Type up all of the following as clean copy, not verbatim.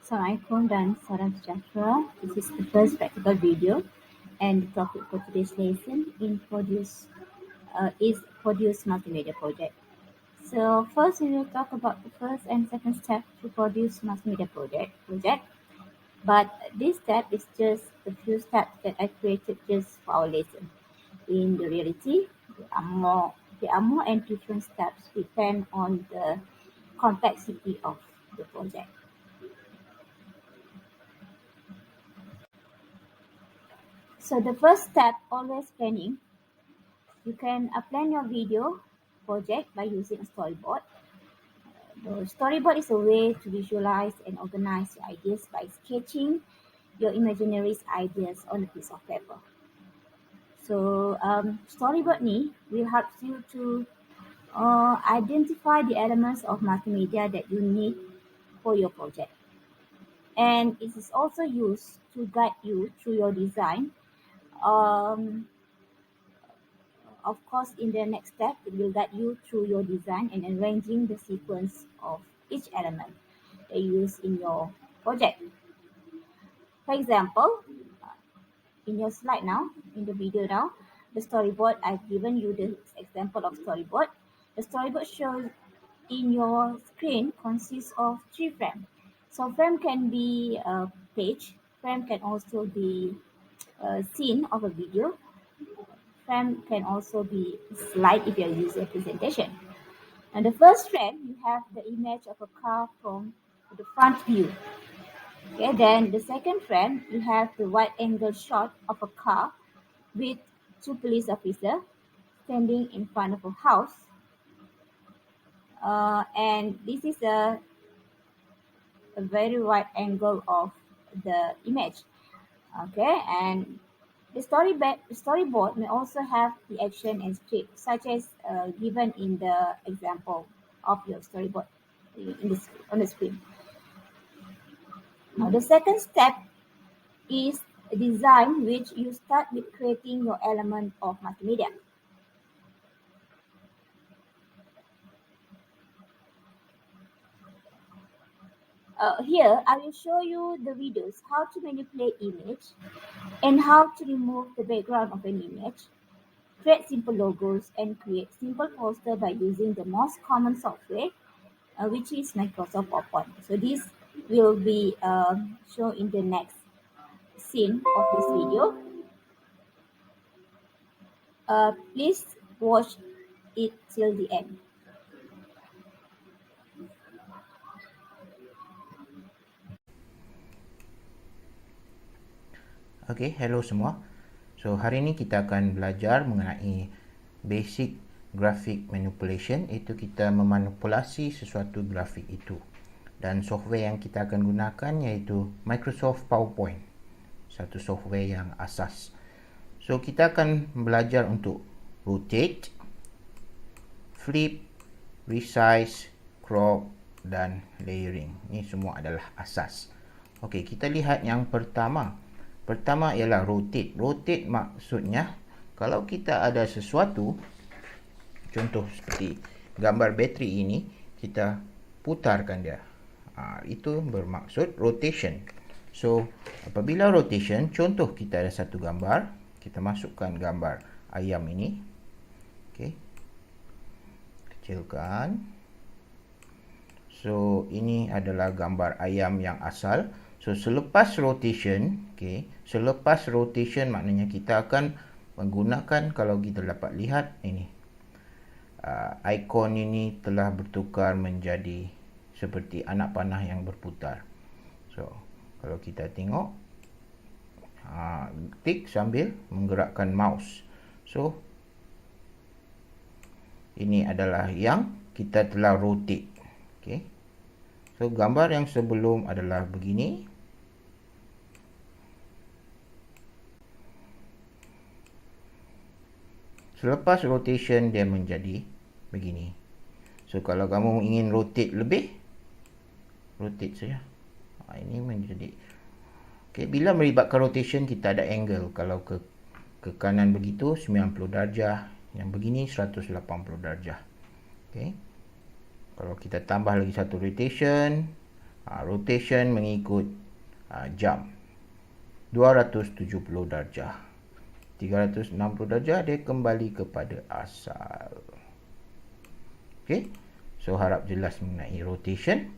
Assalamualaikum dan salam sejahtera. This is the first practical video and the topic for today's lesson is Produce Multimedia Project. So first we will talk about the first and second step to Produce Multimedia Project. But this step is just a few steps that I created just for our lesson. In the reality, there are more and different steps depend on the complexity of the project. So the first step, always planning. You can plan your video project by using a storyboard. The storyboard is a way to visualize and organize your ideas by sketching your imaginary ideas on a piece of paper. So storyboard ni will help you to identify the elements of multimedia that you need for your project. And it is also used to guide you through your design. Of course, in the next step, it will guide you through your design and arranging the sequence of each element that you use in your project. For example, in your slide now, in the video now, the storyboard, I've given you the example of storyboard. The storyboard shows in your screen consists of 3 frames. So frame can be a page, frame can also be a scene of a video, frame can also be a slide if you're using a presentation. And the first frame, you have the image of a car from the front view. Okay, then the second frame, you have the wide angle shot of a car with 2 police officers standing in front of a house. And this is a very wide angle of the image. Okay, and the storyboard may also have the action and script, such as given in the example of your storyboard on the screen. Now, the second step is design, which you start with creating your element of multimedia. Here, I will show you the videos, how to manipulate image and how to remove the background of an image, create simple logos, and create simple poster by using the most common software, which is Microsoft PowerPoint. So this will be shown in the next scene of this video. Please watch it till the end. Okay, hello semua. So hari ini kita akan belajar mengenai basic graphic manipulation, iaitu kita memanipulasi sesuatu grafik itu. Dan software yang kita akan gunakan iaitu Microsoft PowerPoint, satu software yang asas. So kita akan belajar untuk rotate, flip, resize, crop dan layering. Ini semua adalah asas. Okey, kita lihat yang pertama. Pertama ialah rotate. Rotate maksudnya kalau kita ada sesuatu, contoh seperti gambar bateri ini, kita putarkan dia. Itu bermaksud rotation. So, apabila rotation, contoh kita ada satu gambar, kita masukkan gambar ayam ini. Okey. Kecilkan. So, ini adalah gambar ayam yang asal. So, selepas rotation, selepas rotation maknanya kita akan menggunakan, kalau kita dapat lihat ini, ikon ini telah bertukar menjadi seperti anak panah yang berputar. So, kalau kita tengok, tik sambil menggerakkan mouse. So, ini adalah yang kita telah rotate. Okay. So, gambar yang sebelum adalah begini. Selepas rotation, dia menjadi begini. So, kalau kamu ingin rotate lebih, rotate saja. Ini menjadi... Okay, bila melibatkan rotation, kita ada angle. Kalau ke kanan begitu, 90 darjah. Yang begini, 180 darjah. Okay. Kalau kita tambah lagi satu rotation, Rotation mengikut jam. 270 darjah. 360 darjah dia kembali kepada asal. Okey. So harap jelas mengenai rotation.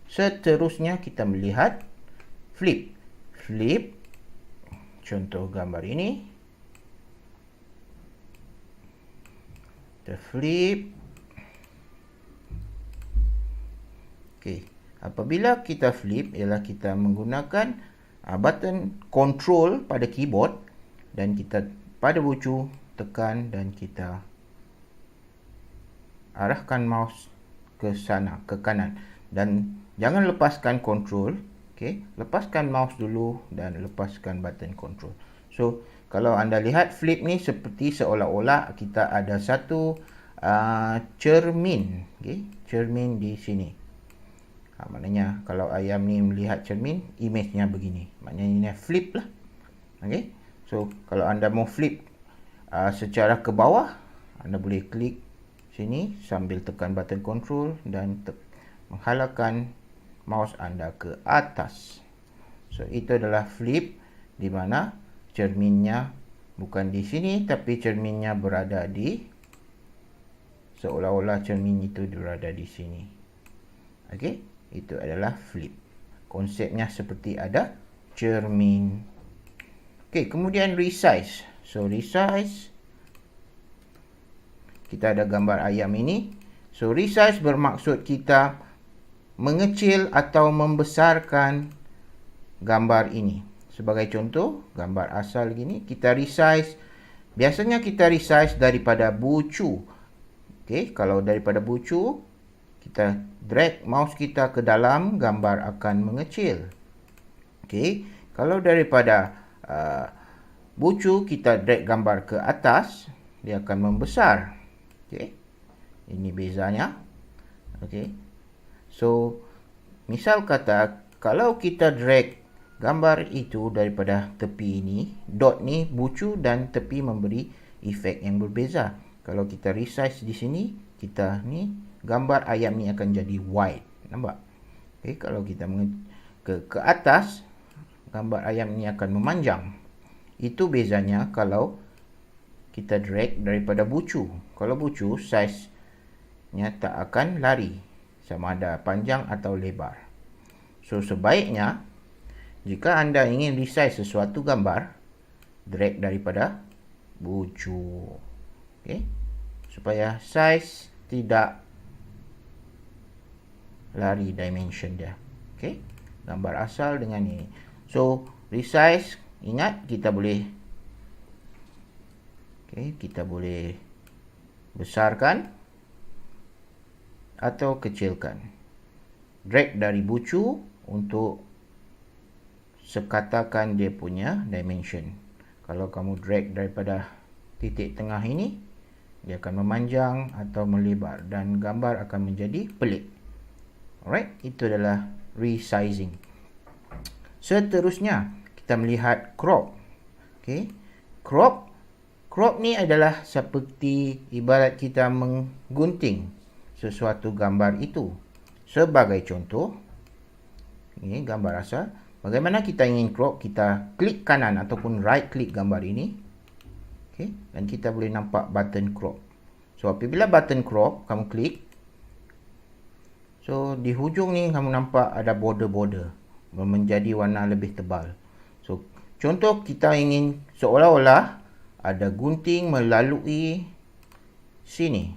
Seterusnya kita melihat flip. Flip. Contoh gambar ini. Kita flip. Okey. Apabila kita flip ialah kita menggunakan button control pada keyboard dan kita pada bucu tekan dan kita arahkan mouse ke sana, ke kanan, dan jangan lepaskan control. Okey, lepaskan mouse dulu dan lepaskan button control. So kalau anda lihat flip ni seperti seolah-olah kita ada satu cermin, okey, cermin di sini. Maknanya kalau ayam ni melihat cermin, image-nya begini. Maknanya ini flip lah. Okey. So kalau anda mau flip secara ke bawah, anda boleh klik sini sambil tekan button control dan menghalangkan mouse anda ke atas. So itu adalah flip, di mana cerminnya bukan di sini tapi cerminnya berada di, seolah-olah cermin itu berada di sini. Okey, itu adalah flip. Konsepnya seperti ada cermin. Okey, kemudian resize. So resize, kita ada gambar ayam ini. So resize bermaksud kita mengecil atau membesarkan gambar ini. Sebagai contoh, gambar asal gini, kita resize. Biasanya kita resize daripada bucu. Okey, kalau daripada bucu, kita drag mouse kita ke dalam, gambar akan mengecil. Okey, kalau daripada bucu, kita drag gambar ke atas, dia akan membesar. Okey, ini bezanya. Okey, so misal kata kalau kita drag gambar itu daripada tepi ini, dot ni bucu dan tepi memberi efek yang berbeza. Kalau kita resize di sini, kita ni gambar ayam ni akan jadi wide. Nampak? Okey, kalau kita ke atas, gambar ayam ni akan memanjang. Itu bezanya kalau kita drag daripada bucu. Kalau bucu, size-nya tak akan lari, sama ada panjang atau lebar. So sebaiknya, jika anda ingin resize sesuatu gambar, drag daripada bucu. Okey, supaya size tidak lari dimension dia. Okey, gambar asal dengan ini. So resize, ingat kita boleh, kita boleh besarkan atau kecilkan. Drag dari bucu untuk sekatakan dia punya dimension. Kalau kamu drag daripada titik tengah ini, dia akan memanjang atau melebar dan gambar akan menjadi pelik. Alright, itu adalah resizing. Seterusnya, kita melihat crop. Okey, crop ni adalah seperti ibarat kita menggunting sesuatu gambar itu. Sebagai contoh, ini gambar asal. Bagaimana kita ingin crop? Kita klik kanan ataupun right klik gambar ini. Okey, dan kita boleh nampak button crop. So apabila button crop kamu klik, so di hujung ni kamu nampak ada border-border menjadi warna lebih tebal. So contoh kita ingin seolah-olah ada gunting melalui sini.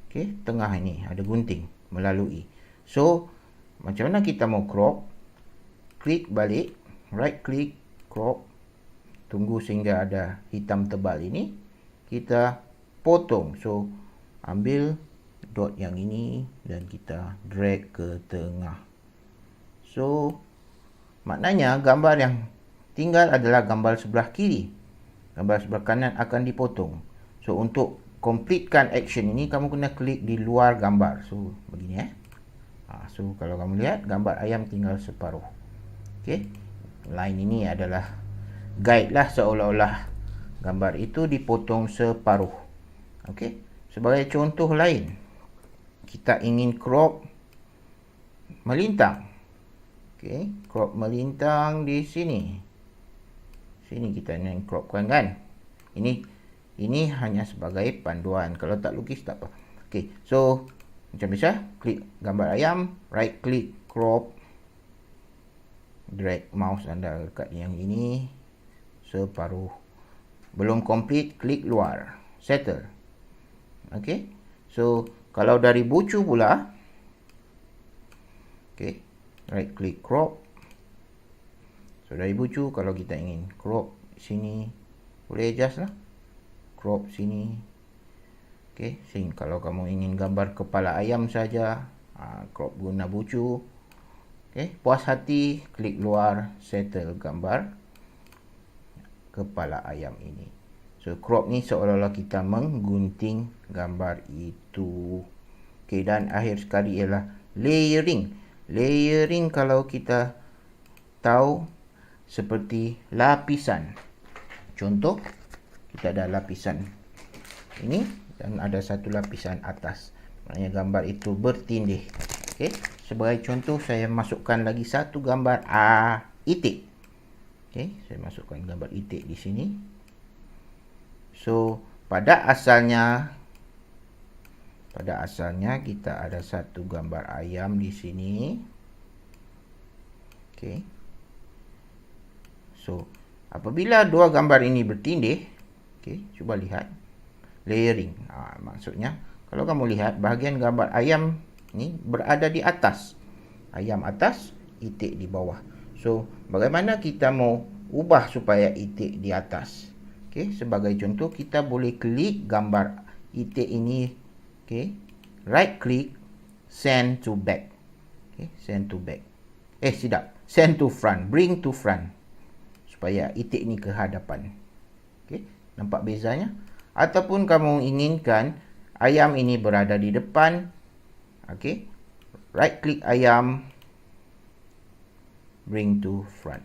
Okey, tengah ini ada gunting melalui. So macam mana kita mau crop? Klik balik, right click, crop. Tunggu sehingga ada hitam tebal ini. Kita potong. So ambil dot yang ini dan kita drag ke tengah. So maknanya gambar yang tinggal adalah gambar sebelah kiri. Gambar sebelah kanan akan dipotong. So untuk completekan action ini, kamu kena klik di luar gambar. So begini so kalau kamu lihat, gambar ayam tinggal separuh. Okey, line ini adalah guide lah, seolah-olah gambar itu dipotong separuh. Okey, sebagai contoh lain, kita ingin crop melintang. Okey, crop melintang di sini. Sini kita nak cropkan kan. Ini hanya sebagai panduan. Kalau tak lukis tak apa. Okey, so macam biasa, klik gambar ayam, right click, crop, drag mouse anda dekat yang ini separuh. Belum complete, klik luar, settle. Okey, so kalau dari bucu pula, okey, right click, crop. So dari bucu, kalau kita ingin crop sini, boleh adjust lah, crop sini. Okey, sini kalau kamu ingin gambar kepala ayam saja, crop guna bucu. Okey, puas hati, klik luar, settle gambar kepala ayam ini. So crop ni seolah-olah kita menggunting gambar itu. Okey, dan akhir sekali ialah layering. Layering kalau kita tahu seperti lapisan. Contoh, kita ada lapisan ini dan ada satu lapisan atas. Maknanya gambar itu bertindih. Okey, sebagai contoh saya masukkan lagi satu gambar itik. Okey, saya masukkan gambar itik di sini. So, pada asalnya kita ada satu gambar ayam di sini. Okey. So, apabila dua gambar ini bertindih, okey, cuba lihat layering. Maksudnya kalau kamu lihat bahagian gambar ayam ni berada di atas. Ayam atas, itik di bawah. So, bagaimana kita mau ubah supaya itik di atas? Okey, sebagai contoh kita boleh klik gambar itik ini. Okey, right click, send to back. Okey, send to back. Tidak, send to front, bring to front. Supaya itik ni ke hadapan. Okey, nampak bezanya? Ataupun kamu inginkan ayam ini berada di depan. Okey, right click ayam, bring to front.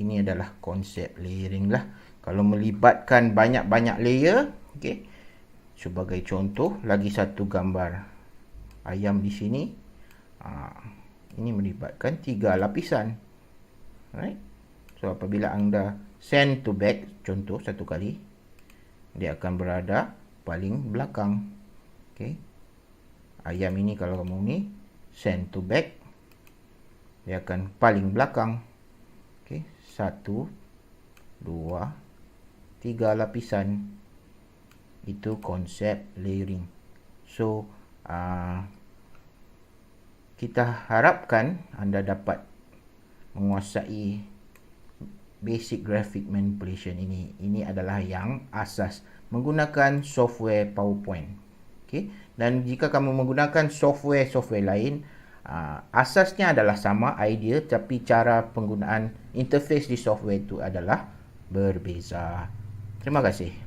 Ini adalah konsep layering lah. Kalau melibatkan banyak-banyak layer, okey. Sebagai contoh, lagi satu gambar ayam di sini. Ini melibatkan 3 lapisan. Right? So, apabila anda send to back, contoh satu kali, dia akan berada paling belakang. Okay. Ayam ini kalau kamu ni send to back, dia akan paling belakang. Okay. 1, 2, 3 lapisan. Itu konsep layering. So, kita harapkan anda dapat menguasai basic graphic manipulation ini. Ini adalah yang asas menggunakan software PowerPoint. Okay? Dan jika kamu menggunakan software lain, asasnya adalah sama idea, tapi cara penggunaan interface di software itu adalah berbeza. Terima kasih.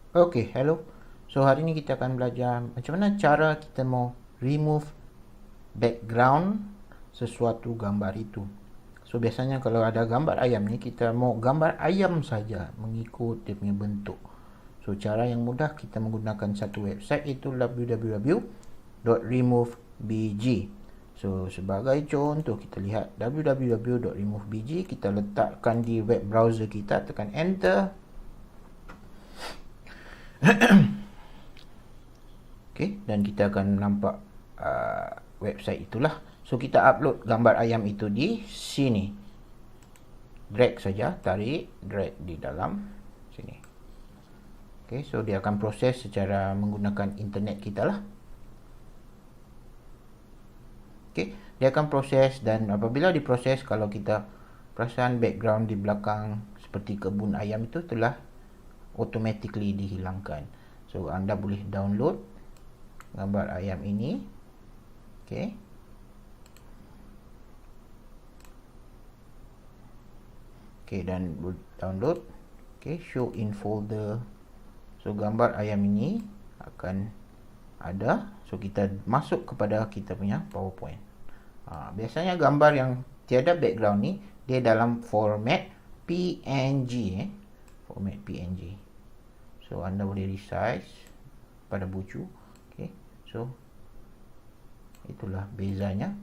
Okay, hello. So hari ini kita akan belajar macam mana cara kita mau remove background sesuatu gambar itu. So biasanya kalau ada gambar ayam ni, kita mau gambar ayam saja mengikut dia punya bentuk. So cara yang mudah, kita menggunakan satu website, itu www.removebg. So sebagai contoh, kita lihat www.removebg, kita letakkan di web browser kita, tekan enter. Okay, dan kita akan nampak website itulah. So kita upload gambar ayam itu di sini. Drag saja, tarik, drag di dalam sini. Okay, so dia akan proses secara menggunakan internet kita lah. Okay, dia akan proses, dan apabila diproses, kalau kita perasan background di belakang seperti kebun ayam itu telah automatically dihilangkan. So anda boleh download gambar ayam ini. Okay. Okay, dan download. Okay, show in folder. So gambar ayam ini akan ada. So kita masuk kepada kita punya PowerPoint. Biasanya gambar yang tiada background ni, dia dalam format PNG. Format PNG. So anda boleh resize pada bucu. Okay. So itulah bezanya.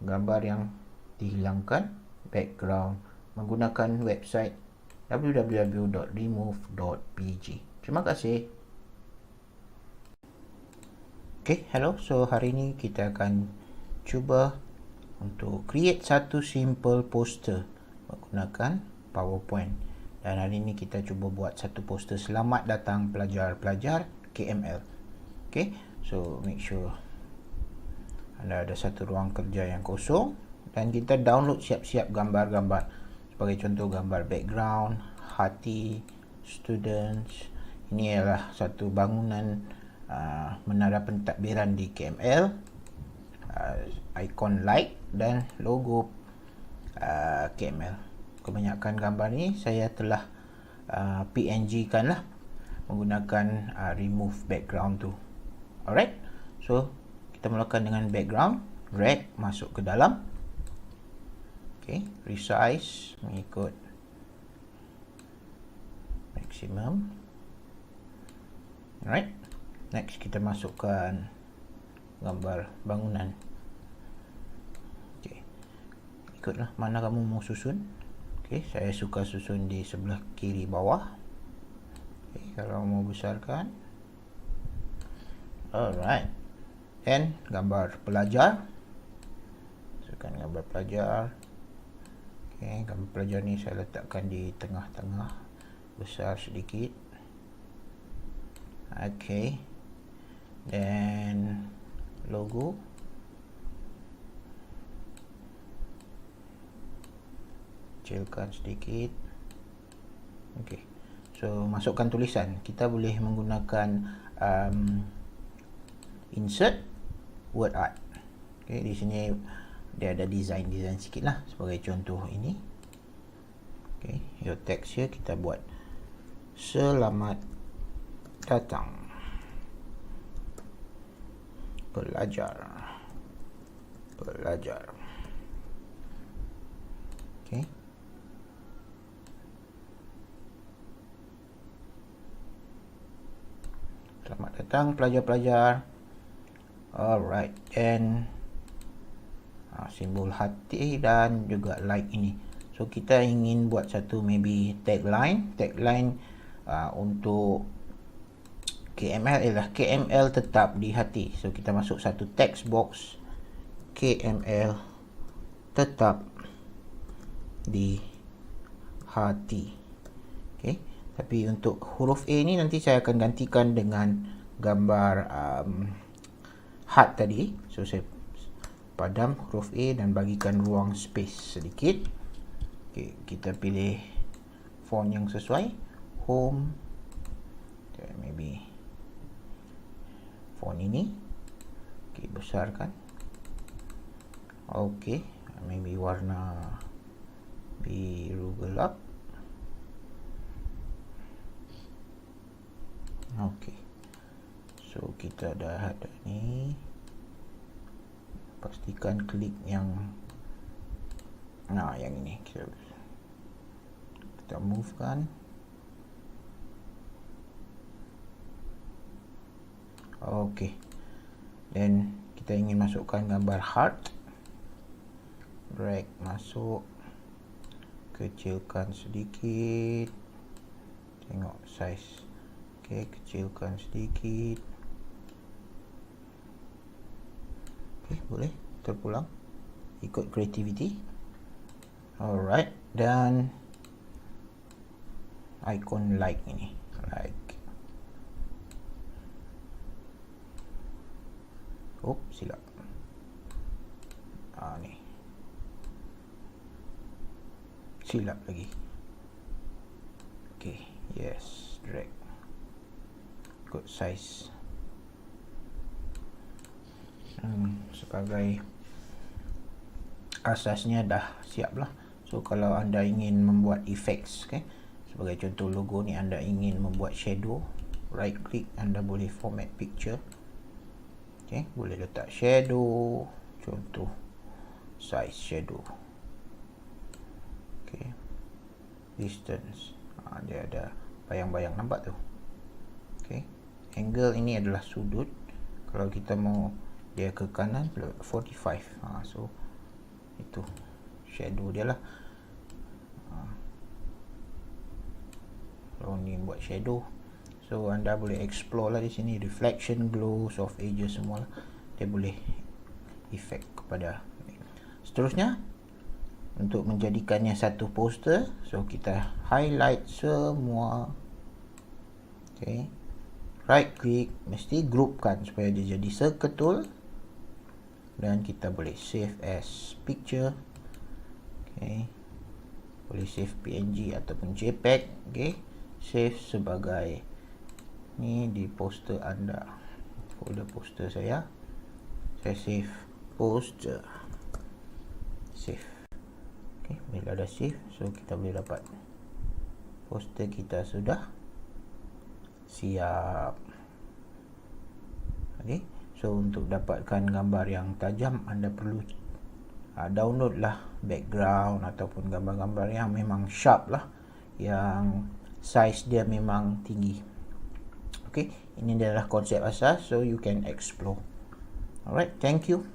gambar yang dihilangkan, background, menggunakan website www.remove.pg. Terima kasih. Okay, hello. So hari ini kita akan cuba untuk create satu simple poster menggunakan PowerPoint. Dan hari ini kita cuba buat satu poster selamat datang pelajar-pelajar KML. Okay, so make sure anda ada satu ruang kerja yang kosong dan kita download siap-siap gambar-gambar. Sebagai contoh, gambar background, hati, students. Ini adalah satu bangunan menara pentadbiran di KML, ikon light dan logo KML. Kebanyakan gambar ni saya telah PNG kan lah menggunakan remove background tu. Alright, so kita mulakan dengan background, drag masuk ke dalam. Okay, resize mengikut maksimum. Alright, next kita masukkan gambar bangunan. Okay, ikutlah mana kamu mau susun. Okay, saya suka susun di sebelah kiri bawah. Okay, kalau mau besarkan. Alright, and gambar pelajar. Masukkan gambar pelajar. Okay, gambar pelajar ni saya letakkan di tengah-tengah, besar sedikit. Okay, dan logo. Kecilkan sedikit. Okay, so masukkan tulisan. Kita boleh menggunakan insert word art. Okay, di sini dia ada design sikit lah. Sebagai contoh ini. Okay, your text here kita buat selamat datang pelajar. Okay, selamat datang pelajar-pelajar. Alright, and simbol hati dan juga like ini. So kita ingin buat satu maybe tagline untuk KML ialah KML tetap di hati. So kita masuk satu text box, KML tetap di hati. Okay, tapi untuk huruf A ni nanti saya akan gantikan dengan gambar heart tadi. So saya padam huruf A dan bagikan ruang space sedikit. Okay, kita pilih font yang sesuai, home. Okay, maybe font ini. Okay, besarkan. Okay, maybe warna biru gelap. Okay, so kita dah ada ni. Pastikan klik yang yang ini. Kita move kan. Okay, dan kita ingin masukkan gambar heart. Drag masuk, kecilkan sedikit. Tengok size. Okay, kecilkan sedikit. Okay, boleh terpulang ikut creativity. Alright, dan icon like ini, like. Oh, silap. Ni silap lagi. Okay, yes, drag ikut size. Sebagai asasnya dah siap lah. So kalau anda ingin membuat effects, okay, sebagai contoh logo ni anda ingin membuat shadow, right click, anda boleh format picture. Okay, boleh letak shadow, contoh size shadow. Okay, distance, dia ada bayang-bayang, nampak tu. Okay, angle ini adalah sudut. Kalau kita mau dia ke kanan 45, so itu shadow dia lah. Kalau ni buat shadow, so anda boleh explore lah di sini, reflection, glow, soft edges semua lah. Dia boleh efek kepada. Seterusnya, untuk menjadikannya satu poster, so kita highlight semua. Okay, right click, mesti groupkan supaya dia jadi seketul, dan kita boleh save as picture. Okay, boleh save PNG ataupun JPEG. Okay, save sebagai ni di poster anda, folder poster saya save poster, save. Okay, bila dah save, so kita boleh dapat poster kita sudah siap. Okay, so untuk dapatkan gambar yang tajam, anda perlu download lah background ataupun gambar-gambar yang memang sharp lah, yang size dia memang tinggi. Okay, ini adalah konsep asas, so you can explore. Alright, thank you.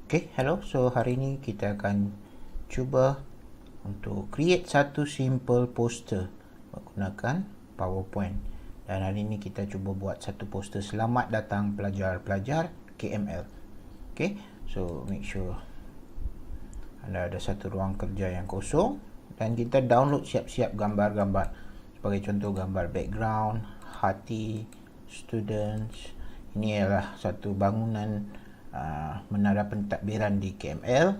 Okay, hello. So hari ini kita akan cuba untuk create satu simple poster menggunakan PowerPoint. Dan hari ini kita cuba buat satu poster selamat datang pelajar-pelajar KML. Okay, so make sure anda ada satu ruang kerja yang kosong dan kita download siap-siap gambar-gambar. Sebagai contoh, gambar background, hati, students. Ini adalah satu bangunan menara pentadbiran di KML,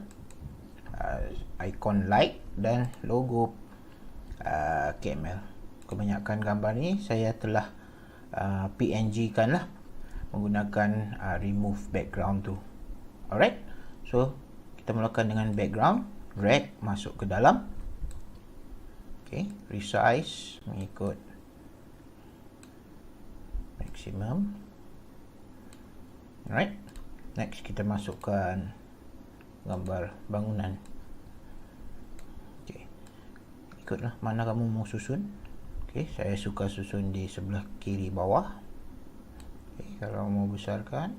ikon light dan logo KML. Kebanyakan gambar ni saya telah PNG kan lah, menggunakan remove background tu. Alright, so kita mulakan dengan background, drag masuk ke dalam. Okay, resize mengikut maksimum. Alright, next kita masukkan gambar bangunan. Okay, ikutlah mana kamu mau susun. Okay, saya suka susun di sebelah kiri bawah. Okay, kalau mau besarkan.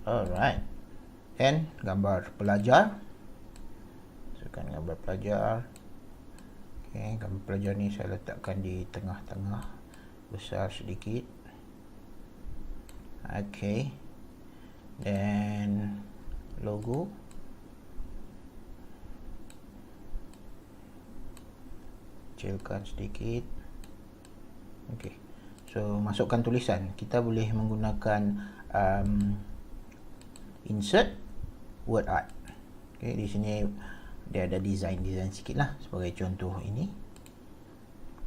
Alright, and gambar pelajar, masukkan gambar pelajar. Okay, gambar pelajar ni saya letakkan di tengah-tengah, besar sedikit. Okay, dan logo. Kecilkan sedikit. Okay, so masukkan tulisan. Kita boleh menggunakan insert word art. Okay, di sini dia ada design sikit lah. Sebagai contoh ini.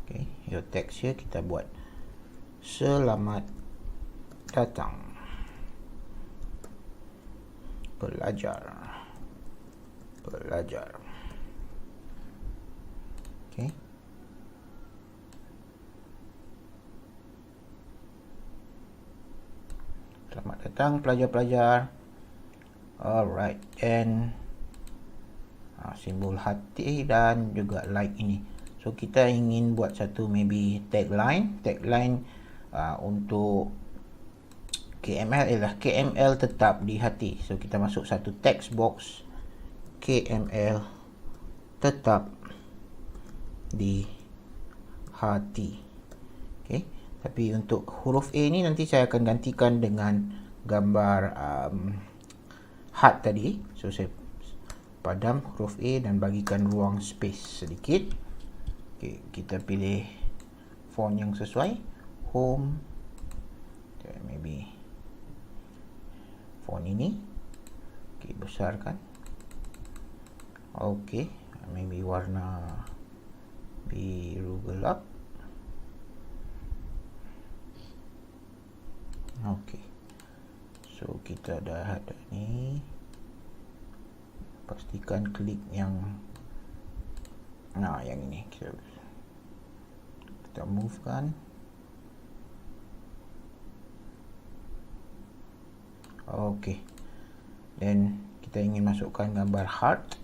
Okay, your text here kita buat selamat datang pelajar. Okay, selamat datang pelajar-pelajar. Alright, and simbol hati dan juga like ini. So kita ingin buat satu maybe tagline untuk KML ialah KML tetap di hati. So kita masuk satu text box, KML tetap di hati. Okay, tapi untuk huruf A ni nanti saya akan gantikan dengan gambar heart tadi. So saya padam huruf A dan bagikan ruang space sedikit. Okay, kita pilih font yang sesuai, home. Okay, maybe font ini. Okay, besarkan. Okay, maybe warna biru gelap. Okay, so kita dah ada ni. Pastikan klik yang yang ini. Kita move kan. Okay, then kita ingin masukkan gambar heart.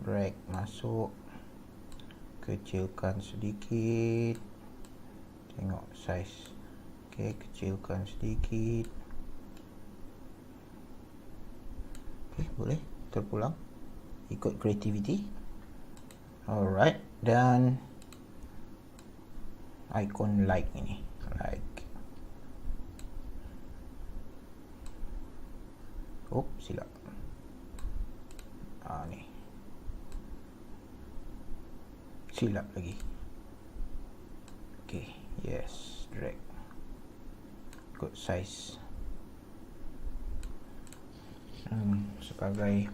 Drag masuk, kecilkan sedikit. Tengok size. Okay, kecilkan sedikit. Okay, boleh terpulang ikut creativity. Alright, dan icon like ini, like. Oh, silap. Ni silap lagi. Okay, yes, drag ikut size. Sebagai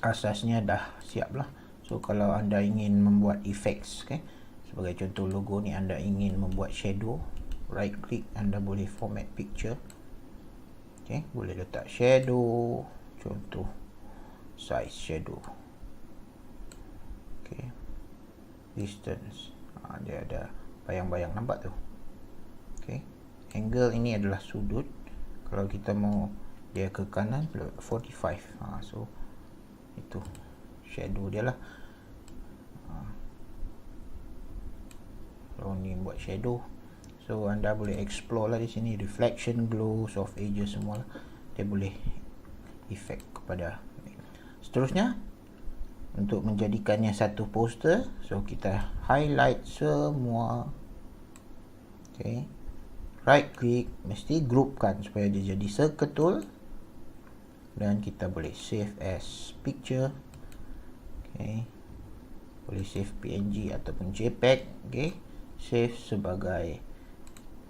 asasnya dah siap lah. So kalau anda ingin membuat effects, okay, sebagai contoh logo ni, anda ingin membuat shadow, right click, anda boleh format picture. Okay, boleh letak shadow, contoh size shadow. Okay, distance, dia ada bayang-bayang, nampak tu. Okay, angle ini adalah sudut. Kalau kita mau dia ke kanan, 45. So itu shadow dia lah. Kalau ni buat shadow, so anda boleh explore lah di sini, reflection, glow, soft edges, semua lah. Dia boleh efek kepada. Seterusnya, untuk menjadikannya satu poster, so kita highlight semua. Okay, right click, mesti groupkan supaya dia jadi seketul, dan kita boleh save as picture. Okay, boleh save PNG ataupun JPEG. Okay, save sebagai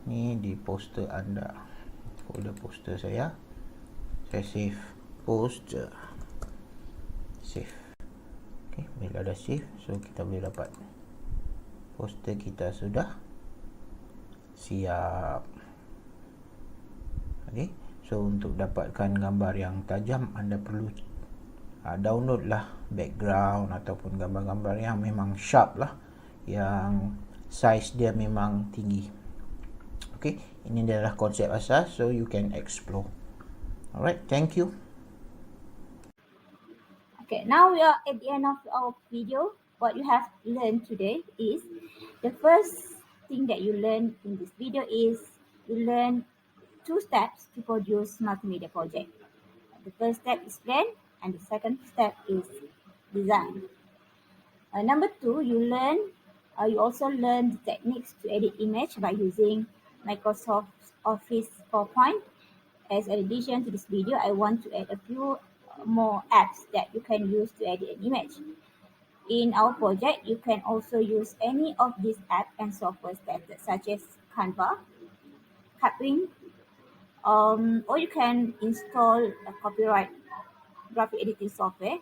ni di poster anda, folder poster saya save poster, save. Okay, bila dah save, so kita boleh dapat poster kita sudah siap. Okay, so untuk dapatkan gambar yang tajam, anda perlu download lah background ataupun gambar-gambar yang memang sharp lah, yang size dia memang tinggi. Okay, ini adalah konsep asas, so you can explore. Alright, thank you. Okay, now we are at the end of our video. What you have learned today is, the first thing that you learn in this video is you learn 2 steps to produce multimedia project. The first step is plan, and the second step is design. Number 2, you also learn the techniques to edit image by using Microsoft Office PowerPoint. As an addition to this video, I want to add a few more apps that you can use to edit an image. In our project, you can also use any of these apps and software standards such as Canva, Cutwing, or you can install a copyright graphic editing software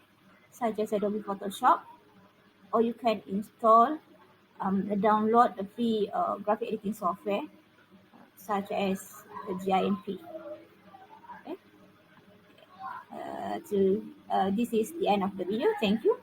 such as Adobe Photoshop, or you can install download a free graphic editing software such as the GIMP. Okay. This is the end of the video. Thank you.